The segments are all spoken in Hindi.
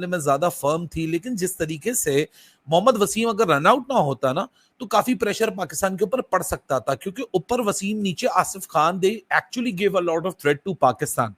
में ज्यादा फर्म थी, लेकिन जिस तरीके से मोहम्मद वसीम अगर रन आउट ना होता ना तो काफी प्रेशर पाकिस्तान के ऊपर पड़ सकता था, क्योंकि ऊपर वसीम नीचे Asif Khan, they actually give a lot of threat to Pakistan.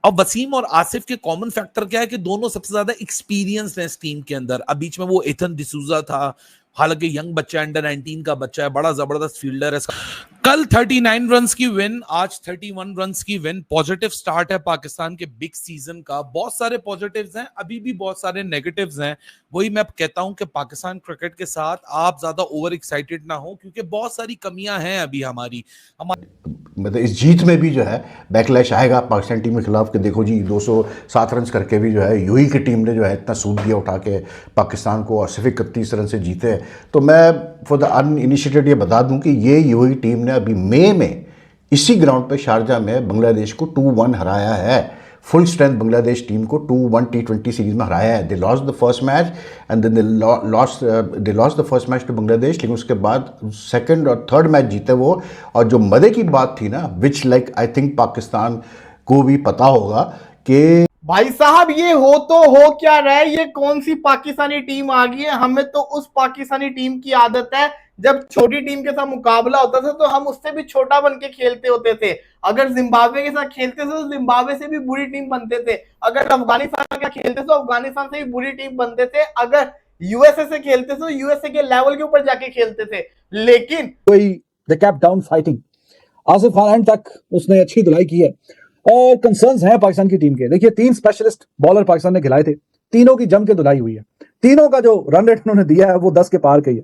अब वसीम और आसिफ के कॉमन फैक्टर क्या है कि दोनों सबसे ज्यादा एक्सपीरियंस्ड हैं इस टीम के अंदर। अब बीच में वो एथन डिसूजा था, हालांकि यंग बच्चा है, अंडर 19 का बच्चा है, बड़ा जबरदस्त फील्डर है। कल 39 रन्स की विन, आज 31 रन्स की विन। पॉजिटिव स्टार्ट है पाकिस्तान के बिग सीजन का। बहुत सारे पॉजिटिव्स हैं, अभी भी बहुत सारे नेगेटिव्स हैं। वही मैं कहता हूं कि पाकिस्तान क्रिकेट के साथ आप ज्यादा ओवर एक्साइटेड ना हो, क्योंकि बहुत सारी कमियां हैं अभी हमारी। मतलब इस जीत में भी जो है बैकलैश आएगा पाकिस्तान टीम के खिलाफ कि देखो जी 207 रन करके भी जो है यूएई की टीम ने जो है इतना सूद दिया उठा के पाकिस्तान को और सिर्फ 31 रन से जीते। तो मैं फॉर द अनइनिशिएटेड ये बता दूं कि ये यूएई टीम ने अभी मई में इसी ग्राउंड पे शारजा में बांग्लादेश को 2-1 हराया है। फुल स्ट्रेंथ बांग्लादेश टीम को 2-1 T20 सीरीज में हराया है। They lost the first match and then they lost the first match to Bangladesh, लेकिन उसके बाद सेकंड और थर्ड मैच जीते वो। और जो मजे की बात थी ना, which like I think Pakistan को भी पता होगा कि भाई साहब ये हो तो हो क्या रहा है, ये कौन सी पाकिस्तानी टीम आ गई है। हमें तो उस पाकिस्तानी टीम की आदत है, जब छोटी टीम के साथ मुकाबला होता था तो हम उससे भी छोटा बन के खेलते होते थे। अगर जिम्बाब्वे के साथ खेलते थे तो जिम्बाब्वे से भी बुरी टीम बनते थे। अगर अफगानिस्तान का खेलते तो अफगानिस्तान से भी बुरी टीम बनते थे। अगर यूएसए से खेलते तो यूएसए के लेवल के ऊपर जाके खेलते थे। लेकिन कोई the cap down fighting, Asif Khan and तक उसने अच्छी धुलाई की है और कंसर्न्स हैं पाकिस्तान की टीम के। देखिए 3 स्पेशलिस्ट बॉलर पाकिस्तान ने खिलाए थे, तीनों की जम के धुलाई हुई है। तीनों का जो रन रेट उन्होंने दिया है वो 10 के पार का ही है,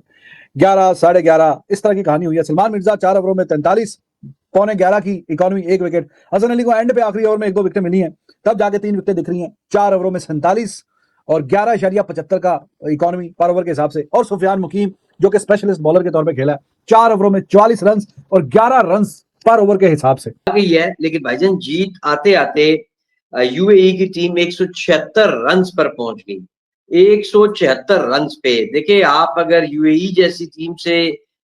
11, 11.5 इस तरह की कहानी हुई है। सलमान मिर्जा 4 ओवरों में 43, 11.25 की इकोनॉमी, 1 विकेट। हसन अली को एंड पे आखिरी ओवर में 1-2 विकेट मिली हैं, तब जाके 3 विकेट दिख रही हैं। 4 ओवरों में 47 और 11.75 का इकोनॉमी पर ओवर के हिसाब से। और सुफियान मुकीम जो कि स्पेशलिस्ट बॉलर के तौर पर खेला है, 4 ओवरों में 44 रन और 11 रन पर ओवर के हिसाब से आ गई है। लेकिन भाईजान जीत आते आते यूएई की टीम 176 रन पर पहुंच गई। 176 रन पे देखिए, आप अगर यूएई जैसी टीम से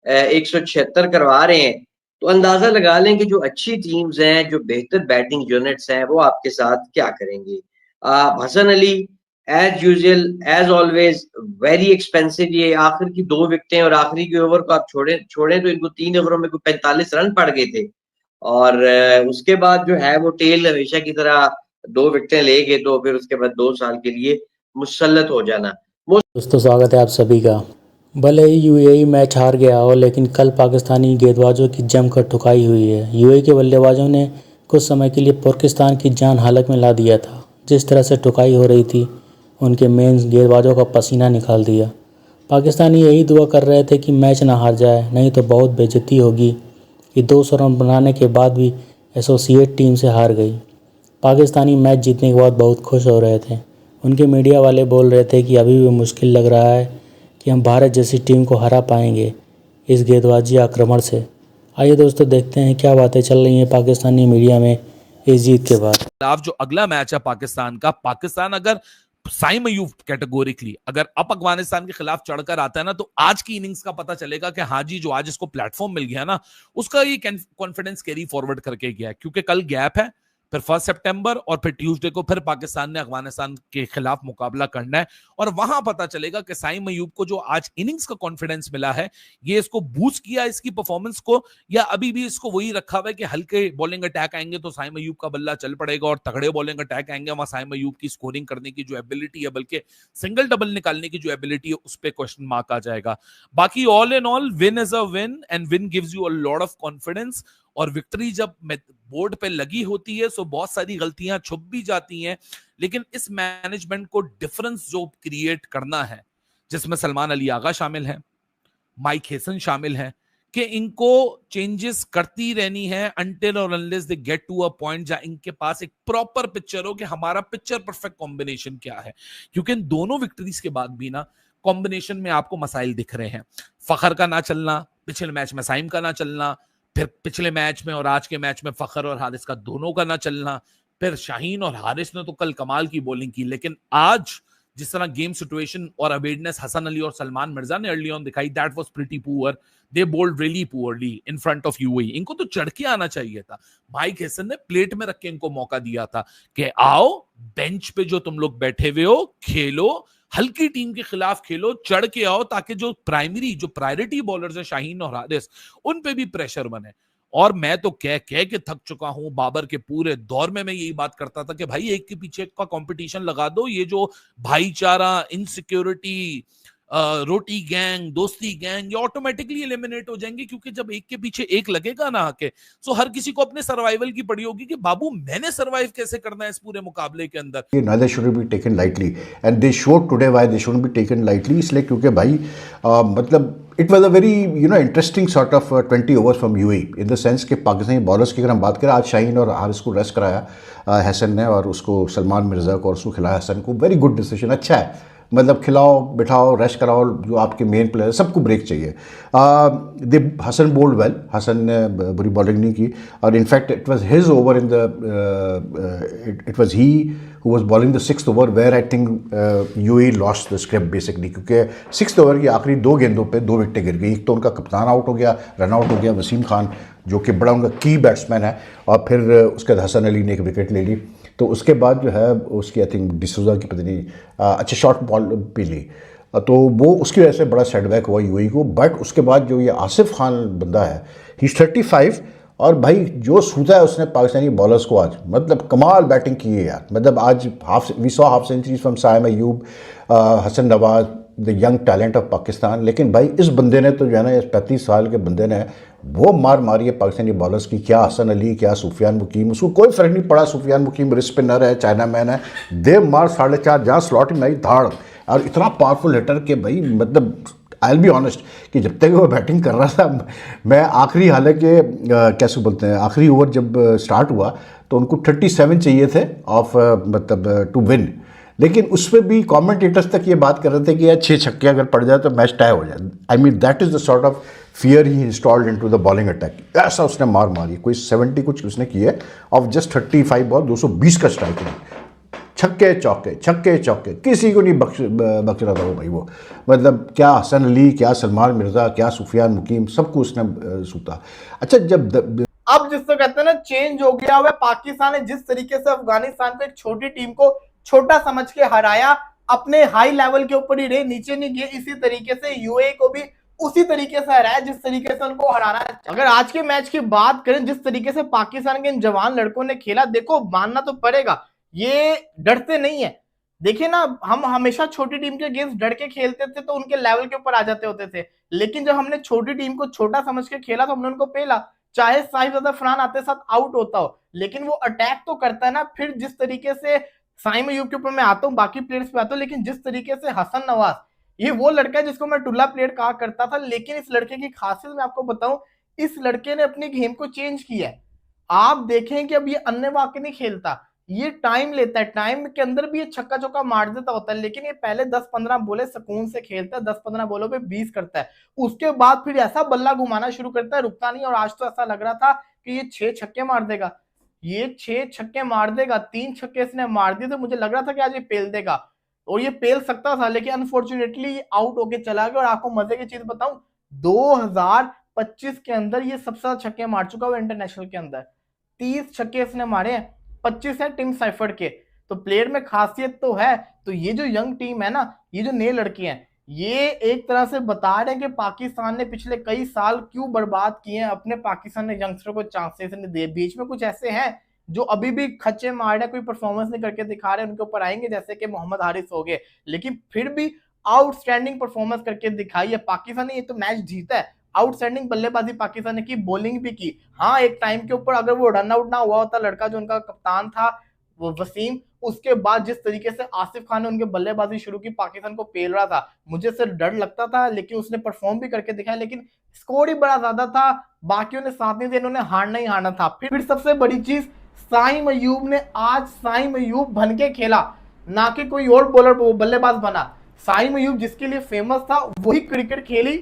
176 करवा रहे हैं तो अंदाजा लगा लें कि जो अच्छी टीम्स हैं, जो बेहतर बैटिंग यूनिट्स हैं, वो आपके साथ क्या करेंगे। Hasan Ali as usual as always very expensive. ये आखिर की 2 विकेटें और आखिरी के ओवर को आप छोड़ें तो इनको 3 ओवरों में 45 रन पड़ गए थे। और उसके बाद जो है वो टेल हमेशा की तरह 2 विकेटें ले गए, तो फिर उसके बाद 2 साल के लिए मुसल्लत हो जाना। दोस्तों स्वागत है आप सभी का। भले ही यूएई मैच हार गया हो, लेकिन कल पाकिस्तानी गेंदबाजों की जमकर ठुकाई हुई है। यूएई के बल्लेबाजों ने कुछ समय के लिए पाकिस्तान की जान हालत में ला दिया था। जिस तरह से ठुकाई हो रही थी, उनके मेन गेंदबाजों का पसीना निकाल दिया। पाकिस्तानी यही दुआ कर रहे थे कि मैच ना हार जाए, नहीं तो बहुत बेइज्जती होगी कि 200 रन बनाने के बाद भी एसोसिएट टीम से हार गई। पाकिस्तानी मैच जीतने के बाद बहुत खुश हो रहे थे। उनके मीडिया वाले बोल रहे थे कि अभी भी मुश्किल लग रहा है कि हम भारत जैसी टीम को हरा पाएंगे इस गेंदबाजी आक्रमण से। आइए दोस्तों देखते हैं क्या बातें चल रही हैं पाकिस्तानी मीडिया में इस जीत के बाद। जो अगला मैच है पाकिस्तान का, पाकिस्तान अगर साइम अयूब कैटेगोरिकली अगर अब अफगानिस्तान के खिलाफ चढ़कर आता है ना, तो आज की इनिंग्स का पता चलेगा कि हाँ जी, जो आज इसको प्लेटफॉर्म मिल गया ना, उसका ये कॉन्फिडेंस कैरी फॉरवर्ड करके गया है। क्योंकि कल गैप है, फिर 1 सितंबर और फिर ट्यूसडे को फिर पाकिस्तान ने अफगानिस्तान के खिलाफ मुकाबला करना है। और वहां पता चलेगा कि साइम अयूब को जो आज इनिंग्स का कॉन्फिडेंस मिला है, ये इसको बूस्ट किया इसकी परफॉर्मेंस को, या अभी भी इसको वही रखा हुआ है कि हल्के बॉलिंग अटैक आएंगे तो साइम अयूब का बल्ला चल पड़ेगा, और तगड़े बॉलिंग अटैक आएंगे वहां साइम अयूब की स्कोरिंग करने की जो एबिलिटी है, बल्कि सिंगल डबल निकालने की जो एबिलिटी है, उस पर क्वेश्चन मार्क आ जाएगा। बाकी all in all win is a win and win gives you a lot of confidence. और विक्ट्री जब बोर्ड पे लगी होती है तो बहुत सारी गलतियां छुप भी जाती हैं, लेकिन इस मैनेजमेंट को डिफरेंस जो क्रिएट करना है, जिसमें सलमान अली आगा शामिल है, माइक हेसन शामिल है, कि इनको चेंजेस करती रहनी है अनटिल और unless they get to a point जहां इनके पास एक प्रॉपर पिक्चर हो कि हमारा पिक्चर परफेक्ट कॉम्बिनेशन क्या है। क्योंकि इन दोनों विक्ट्रीज के बाद भी ना कॉम्बिनेशन में आपको मसाइल दिख रहे हैं। फखर का ना चलना, पिछले मैच में साइम का ना चलना, फिर पिछले मैच में और आज के मैच में फखर और हारिस का दोनों का ना चलना, फिर शाहीन और हारिस ने तो कल कमाल की बॉलिंग की, लेकिन आज जिस तरह गेम सिचुएशन और अवेयरनेस हसन अली और सलमान मिर्जा ने अर्ली ऑन दिखाई, that was pretty poor. They bowled really poorly in front of UAE. इनको तो चढ़ के आना चाहिए था। माइक हेसन ने प्लेट में रख के इनको मौका दिया था कि आओ बेंच पे जो तुम लोग बैठे हुए हो, खेलो, हल्की टीम के खिलाफ खेलो, चढ़ के आओ, ताकि जो प्रायोरिटी बॉलर्स है शाहीन और हारिस, उन पे भी प्रेशर बने। और मैं तो कह के थक चुका हूं, बाबर के पूरे दौर में मैं यही बात करता था कि भाई एक के पीछे एक का कंपटीशन लगा दो, ये जो भाईचारा, इनसिक्योरिटी, रोटी गैंग, दोस्ती गैंग, ये ऑटोमेटिकली एलिमिनेट हो जाएंगे, क्योंकि जब एक के पीछे एक लगेगा ना आके, तो हर किसी को अपने सर्वाइवल की पड़ी होगी कि बाबू मैंने सर्वाइव कैसे करना है इस पूरे मुकाबले के अंदर। Neither should be taken lightly, and they showed today why they shouldn't be taken lightly. इसलिए क्योंकि भाई मतलब it was a very interesting sort of 20 overs from UAE in the sense कि पाकिस्तानी बॉलर्स की अगर हम बात करें, आज शाहीन और हारिस को रेस्ट कराया हसन ने, और उसको सलमान मिर्ज़ा को, और उसको खिलाया हसन को। वेरी गुड डिसीजन, अच्छा है, मतलब खिलाओ, बिठाओ, रेस्ट कराओ, जो आपके मेन प्लेयर, सबको ब्रेक चाहिए। हसन बोल्ड वेल, हसन ने बुरी बॉलिंग नहीं की, और in fact it was his over in the it was he who was bowling the 6th over where I think UAE lost the script basically, क्योंकि 6th ओवर की आखिरी 2 गेंदों पे 2 विकेटें गिर गई। एक तो उनका कप्तान आउट हो गया, रन आउट हो गया, वसीम खान जो कि बड़ा उनका की बैट्समैन है, और फिर उसके बाद हसन अली ने एक विकेट ले ली। तो उसके बाद जो है उसकी आई थिंक डिसूजा की पता नहीं अच्छा शॉर्ट बॉल भी ली, तो वो उसकी वजह से बड़ा सेटबैक हुआ यूएई को। बट उसके बाद जो ये आसिफ खान बंदा है, ही इज 35, और भाई जो सूता है उसने पाकिस्तानी बॉलर्स को आज, मतलब कमाल बैटिंग की है यार। मतलब आज we saw half centuries from Saim Ayub, Hasan Nawaz, the young talent of Pakistan. लेकिन भाई इस बंदे ने तो जो है ना, इस 35 साल के बंदे ने वो मार मारी है पाकिस्तानी बॉलर्स की। क्या हसन अली, क्या सुफियान मुकीम, उसको कोई फ़र्क नहीं पड़ा। सुफियान मुकीम रिस्ट स्पिनर है, चाइना मैन है, दे मार 4.5 जहाँ स्लॉट में आई धाड़, और इतना पावरफुल हिटर के भाई, मतलब आई विल बी ऑनेस्ट कि जब तक वो बैटिंग कर रहा था, मैं आखिरी, हालांकि कैसे बोलते हैं, आखिरी ओवर जब स्टार्ट हुआ तो उनको 37 चाहिए थे ऑफ मतलब टू विन, लेकिन उस पर भी कमेंटेटर्स तक ये बात कर रहे थे कि यार 6 छक्के अगर पड़ जाए तो मैच टाई हो जाए। I mean that is the sort of fear he installed into the bowling attack. ऐसा उसने मार मारी, कोई 70 कुछ उसने किए ऑफ जस्ट 35 बॉल, 220 का स्ट्राइक रेट, छक्के चौके, किसी को नहीं बख्श रहा था वो भाई। वो मतलब क्या हसन अली, क्या सलमान मिर्ज़ा, क्या सुफियान मुकीम, सबको उसने सूता। अच्छा, जब अब जिसको कहते हैं ना चेंज हो गया हुआ पाकिस्तान ने, जिस तरीके से अफगानिस्तान को, एक छोटी टीम को छोटा समझ के हराया, अपने हाई लेवल के ऊपर ही रहे, नीचे नहीं गए, इसी तरीके से यूएई को भी उसी तरीके से हराया जिस तरीके से उनको हराना है। अगर आज के मैच की बात करें, जिस तरीके से पाकिस्तान के इन जवान लड़कों ने खेला, देखो मानना तो पड़ेगा ये डरते नहीं है। देखिए ना, हम हमेशा छोटी टीम के अगेंस्ट डर के खेलते थे तो उनके लेवल के ऊपर आ जाते होते थे, लेकिन जब हमने छोटी टीम को छोटा समझ के खेला तो हमने उनको पेला, चाहे साहिब फरहान आते साथ आउट होता हो, लेकिन वो अटैक तो करता है ना। फिर जिस तरीके से साइम अयूब के ऊपर मैं आता हूँ, बाकी प्लेयर्स पे आता हूँ, लेकिन जिस तरीके से हसन नवाज, ये वो लड़का है जिसको मैं टुल्ला प्लेयर कहा करता था, लेकिन इस लड़के की खासियत मैं आपको बताऊं, इस लड़के ने अपनी गेम को चेंज किया है। आप देखें कि अब ये अन्य वाकई नहीं खेलता, ये टाइम लेता है, टाइम के अंदर भी ये छक्का चौका मार देता होता है, लेकिन ये पहले 10-15 बोले सुकून से खेलता है, 10-15 बोलों पे 20 करता है, उसके बाद फिर ऐसा बल्ला घुमाना शुरू करता है, रुकता नहीं। और आज तो ऐसा लग रहा था कि ये 6 छक्के मार देगा, ये 6 छक्के मार देगा। 3 छक्के इसने मार दिए तो मुझे लग रहा था कि आज ये पेल देगा, और ये पेल सकता था, लेकिन अनफॉर्चुनेटली ये आउट होके चला गया। और आपको मजे की चीज बताऊं, 2025 के अंदर ये सबसे ज्यादा छक्के मार चुका हुआ इंटरनेशनल के अंदर, 30 छक्के इसने मारे हैं, 25 है टिम साइफर्ड के। तो प्लेयर में खासियत तो है। तो ये जो यंग टीम है ना, ये जो नए लड़के हैं, ये एक तरह से बता रहे हैं कि पाकिस्तान ने पिछले कई साल क्यों बर्बाद किए हैं, अपने पाकिस्तान ने यंगस्टर को चांसेस नहीं दिए। बीच में कुछ ऐसे हैं जो अभी भी खच्चे मार रहे हैं, कोई परफॉर्मेंस नहीं करके दिखा रहे हैं, उनके ऊपर आएंगे, जैसे कि मोहम्मद हारिस हो गए, लेकिन फिर भी आउटस्टैंडिंग परफॉर्मेंस करके दिखाई है पाकिस्तान ने। ये तो मैच जीता है, आउटस्टैंडिंग बल्लेबाजी पाकिस्तान ने की, बॉलिंग भी की। हाँ, एक टाइम के ऊपर अगर वो रन आउट ना हुआ होता लड़का जो उनका कप्तान था वो वसीम, उसके बाद जिस तरीके से आसिफ खान ने उनके बल्लेबाजी शुरू की, पाकिस्तान को पेल रहा था, मुझे सिर्फ डर लगता था, लेकिन उसने परफॉर्म भी करके दिखाया। लेकिन स्कोर ही बड़ा ज्यादा था, बाकियों ने साथ नहीं दिया, इन्होंने हारना ही हारना था। फिर सबसे बड़ी चीज, साइम अयूब ने आज साइम अयूब बन के खेला, ना कि कोई और बॉलर बल्लेबाज बना। साइम अयूब जिसके लिए फेमस था वही क्रिकेट खेली,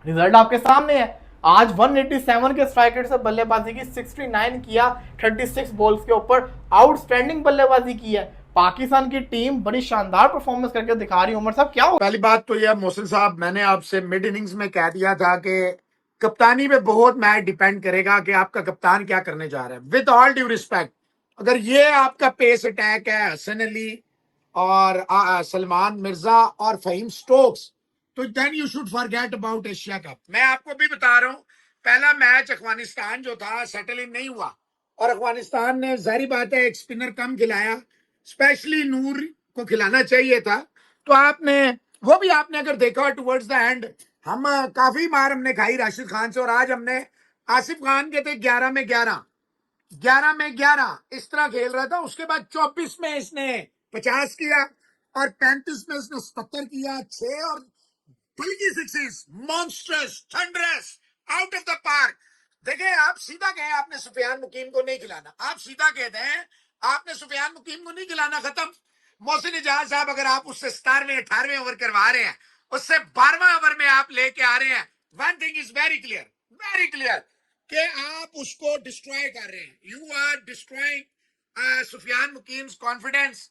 रिजल्ट आपके सामने है। आज 187 के स्ट्राइक रेट से बल्लेबाजी की, 69 किया 36 बॉल्स के ऊपर, आउटस्टैंडिंग बल्लेबाजी की है। पाकिस्तान की टीम बड़ी शानदार परफॉर्मेंस करके दिखा रही है। उमर साहब क्या हो? पहली बात तो यह मोहसिन साहब, मैंने आपसे मिड इनिंग्स में कह दिया था कि कप्तानी पे बहुत मैच डिपेंड करेगा कि आपका कप्तान क्या करने जा रहा है। विद ऑल ड्यू रिस्पेक्ट, अगर ये आपका पेस अटैक है हसन अली और सलमान मिर्जा और फहीम स्टोक्स, तो then you should forget about Asia cup. मैं आपको भी बता रहा हूं, पहला मैच अफगानिस्तान जो था सेटल इन नहीं हुआ, और अफगानिस्तान ने जाहिर बात है एक स्पिनर कम खिलाया, स्पेशली नूर को खिलाना चाहिए था। तो आपने वो भी आपने अगर देखा टुवर्ड्स द एंड, हम काफी मार हमने खाई राशिद खान से, और आज हमने आसिफ खान के थे 11 में 11, 11 में 11 इस तरह खेल रहा था। उसके बाद 24 में इसने 50 किया, और 35 में इसने 77 किया, 6 और बल्कि sixes, monsters, thunderous, out of the park. देखिए आप सीधा कहें आपने सुफियान मुकीम को नहीं खिलाना, आप सीधा कहते हैं आपने सुफियान मुकीम को नहीं खिलाना, खत्म। मोहसिन इजाज साहब अगर आप उससे 17वें 18वें ओवर करवा रहे हैं, उससे 12वां ओवर में आप लेके आ रहे हैं, one thing is very clear कि आप उसको डिस्ट्रॉय कर रहे हैं। You are destroying Sufiyan Muqeem's confidence.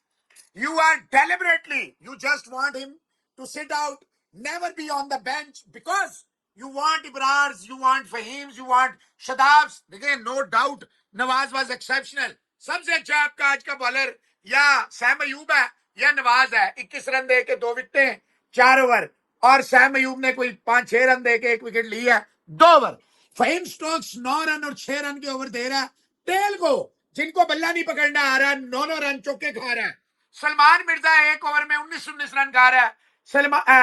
You are deliberately, you just want him to sit out, never be on the bench, because you want Ibrars, you want Fahims, you want Shadabs. Again, no doubt, Nawaz was exceptional. सबसे अच्छा आपका आज का बॉलर या सैम अयूब है या नवाज है। 21 रन दे के 2 विकेटें 4 ओवर, और सैम अयूब ने कोई 5-6 रन दे के 1 विकेट ली है 2 ओवर। फहीम स्टोक्स 9 रन और 6 रन के ओवर दे रहा है। टेल को जिनको बल्ला नहीं पकड़ना आ रहा, 9 रन चौके खा रहा है। सलमान मिर्जा 1 ओवर में 19 रन खा रहा है।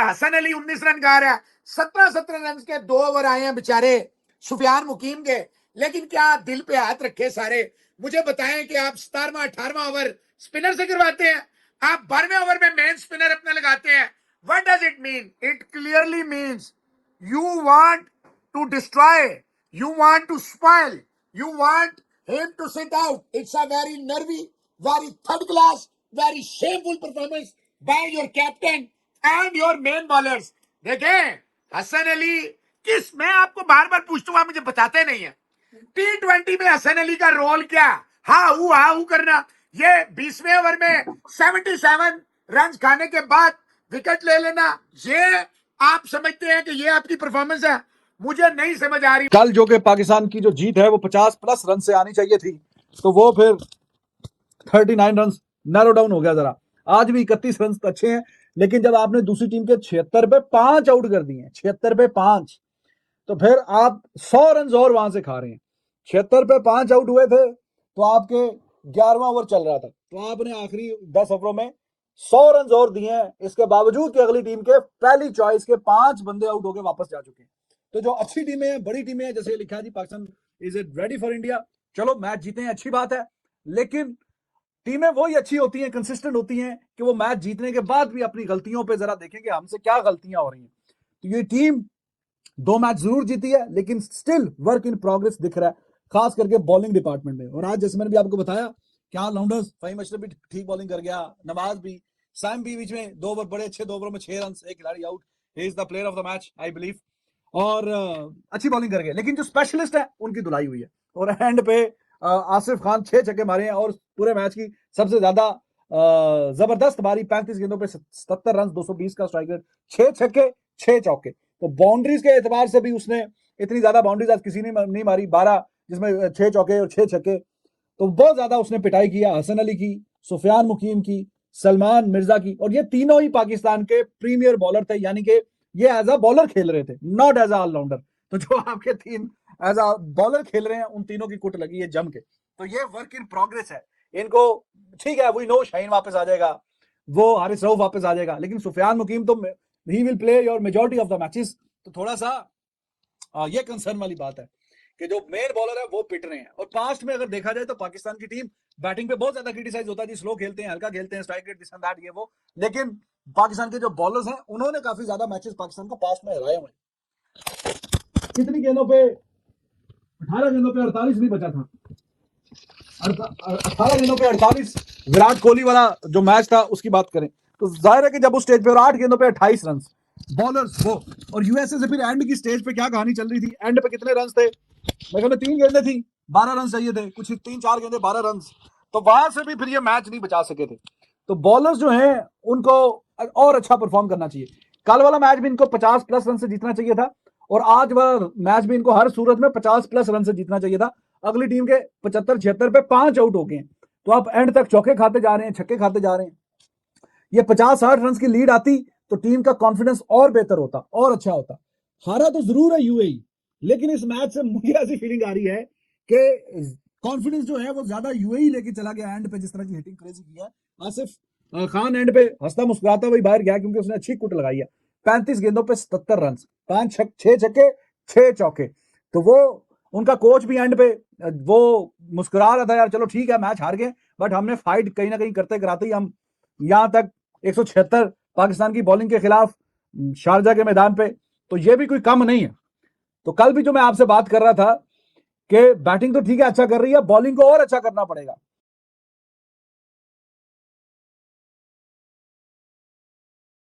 हसन अली 19 रन खा रहा है। 17 रन के 2 ओवर आए हैं बेचारे सुफियान मुकीम के। लेकिन क्या दिल पे हाथ रखे सारे, मुझे बताएं कि आप 17वां 18वां ओवर स्पिनर से करवाते हैं, आप 12वें ओवर में मेन स्पिनर अपना लगाते हैं। What does it mean? It clearly means you want to destroy, you want to spoil, you want him to sit out. It's a very nervy, very third class, very shameful performance by your captain and your main bowlers. देखें हसन अली किस, मैं आपको बार बार पूछता हूं, आप मुझे बताते नहीं है T20 में हसन अली का रोल क्या? हाँ करना। ये 20वें ओवर में 77 रन खाने के बाद विकेट ले लेना, ये आप समझते हैं कि ये आपकी परफॉर्मेंस है? मुझे नहीं समझ आ रही। कल जो कि पाकिस्तान की जो जीत है वो 50 प्लस रन से आनी चाहिए थी, तो वो फिर 39 रन नैरो डाउन हो गया जरा। आज भी 31 रन अच्छे हैं, लेकिन जब आपने दूसरी टीम के 76 पे 5 आउट कर दिए, 76 पे 5, तो फिर आप 100 रन और वहां से खा रहे हैं। 76 पे 5 आउट हुए थे, तो आपके 11वां ओवर चल रहा था, तो आपने आखिरी 10 ओवरों में 100 रन और दिए हैं। इसके बावजूद कि अगली टीम के पहली चॉइस के 5 बंदे आउट होकर वापस जा चुके हैं। तो जो अच्छी टीमें हैं, बड़ी टीमें हैं, जैसे लिखा है जी Pakistan is it ready for India, चलो मैच जीते हैं, अच्छी बात है। लेकिन टीमें वही अच्छी होती हैं, कंसिस्टेंट होती हैं कि वो मैच जीतने के बाद भी अपनी गलतियों पे जरा देखें कि हमसे क्या गलतियां हो रही हैं। तो ये टीम 2 मैच जरूर जीती है, लेकिन स्टिल वर्क इन प्रोग्रेस दिख रहा है, खास करके बॉलिंग डिपार्टमेंट में। और आज जैसे मैंने भी आपको बताया कि ऑलराउंडर्स, फहीम अशरफ भी ठीक बॉलिंग कर गया, नवाज भी, सैम भी बीच में 2 ओवर बड़े अच्छे, 2 ओवरों में 6 रन, एक खिलाड़ी out, he is the player of the match I believe, और अच्छी बॉलिंग कर गए। लेकिन जो स्पेशलिस्ट है उनकी धुलाई हुई है, और एंड पे आसिफ खान 6 छक्के मारे हैं, और पूरे मैच की सबसे ज्यादा जबरदस्त मारी 35 गेंदों पे 77 रन, 220 का स्ट्राइक रेट, 6 छक्के 6 चौके। तो बाउंड्रीज के एतबार से भी उसने इतनी ज्यादा बाउंड्रीज आज किसी ने नहीं मारी, 12 जिसमें 6 चौके और 6 छक्के, तो बहुत ज्यादा उसने पिटाई किया हसन अली की, सुफियान मुकीम की, सलमान मिर्जा की। और ये तीनों ही पाकिस्तान के प्रीमियर बॉलर थे, यानी कि ये एज अ बॉलर खेल रहे थे, नॉट एज अ ऑलराउंडर। तो जो आपके 3 एज अ बॉलर खेल रहे हैं, उन तीनों की कुट लगी है जम के। तो ये वर्क इन प्रोग्रेस है। इनको ठीक है, वी नो शाहीन वापस आ जाएगा, वो हारिस रऊफ वापस आ जाएगा, लेकिन सुफियान मुकीम तो he will play your majority of the matches. तो थोड़ा सा ये कंसर्न वाली बात है कि जो मेन बॉलर है वो पिट रहे हैं। और पास्ट में अगर देखा जाए तो पाकिस्तान की टीम बैटिंग पे बहुत ज्यादा क्रिटिसाइज होता है जी, स्लो खेलते हैं, हल्का खेलते हैं, strike rate this and that ये वो, लेकिन पाकिस्तान के जो बॉलर्स हैं उन्होंने काफी ज्यादा मैचेस पाकिस्तान को पास्ट में हराए हुए हैं। कितनी गेंदों पे? 18 गेंदों पे 48 नहीं बचा था, 18 गेंदों पे 48। विराट कोहली वाला जो मैच था उसकी बात करें तो जाहिर है कि जब उस स्टेज पे, और 8 गेंदों पे 28 रन बॉलर्स वो, और यूएसए से फिर एंड की स्टेज पे क्या कहानी चल रही थी, एंड पे कितने रन थे? मेरे ख्याल 3 गेंदें थी, 12 रन चाहिए थे, कुछ 3-4 गेंदे 12 रन, तो वहां से भी फिर ये मैच नहीं बचा सके थे। तो बॉलर्स जो हैं उनको और अच्छा परफॉर्म करना चाहिए। कल वाला मैच भी इनको 50 प्लस रन से जीतना चाहिए था, और आज वाला मैच भी इनको हर सूरत में 50 प्लस रन से जीतना चाहिए था। अगली टीम के 75-76 पे 5 आउट हो गए हैं। तो आप एंड तक चौके खाते जा रहे हैं, छक्के खाते जा रहे हैं। ये 50-60 रन की लीड आती तो टीम का कॉन्फिडेंस और बेहतर होता और अच्छा होता। हारा तो जरूर है यूएई, लेकिन इस मैच से मुझे ऐसी फीलिंग आ रही है कि कॉन्फिडेंस जो है वो ज्यादा यूएई लेके चला गया एंड पे, जिस तरह की हिटिंग क्रेजी की है। आसिफ खान एंड पे हंसता मुस्कुराता वही बाहर गया क्योंकि उसने अच्छी कुट लगाई है। 35 गेंदों पे 77 रन, 6 छक्के 6 चौके। तो वो उनका कोच भी एंड पे वो मुस्कुरा रहा था, यार चलो ठीक है मैच हार गए, बट हमने फाइट कहीं ना कहीं करते कराते ही हम यहां तक 176 पाकिस्तान की बॉलिंग के खिलाफ शारजा के मैदान पे, तो ये भी कोई कम नहीं है। तो कल भी जो मैं आपसे बात कर रहा था कि बैटिंग तो ठीक है अच्छा कर रही है, बॉलिंग को और अच्छा करना पड़ेगा।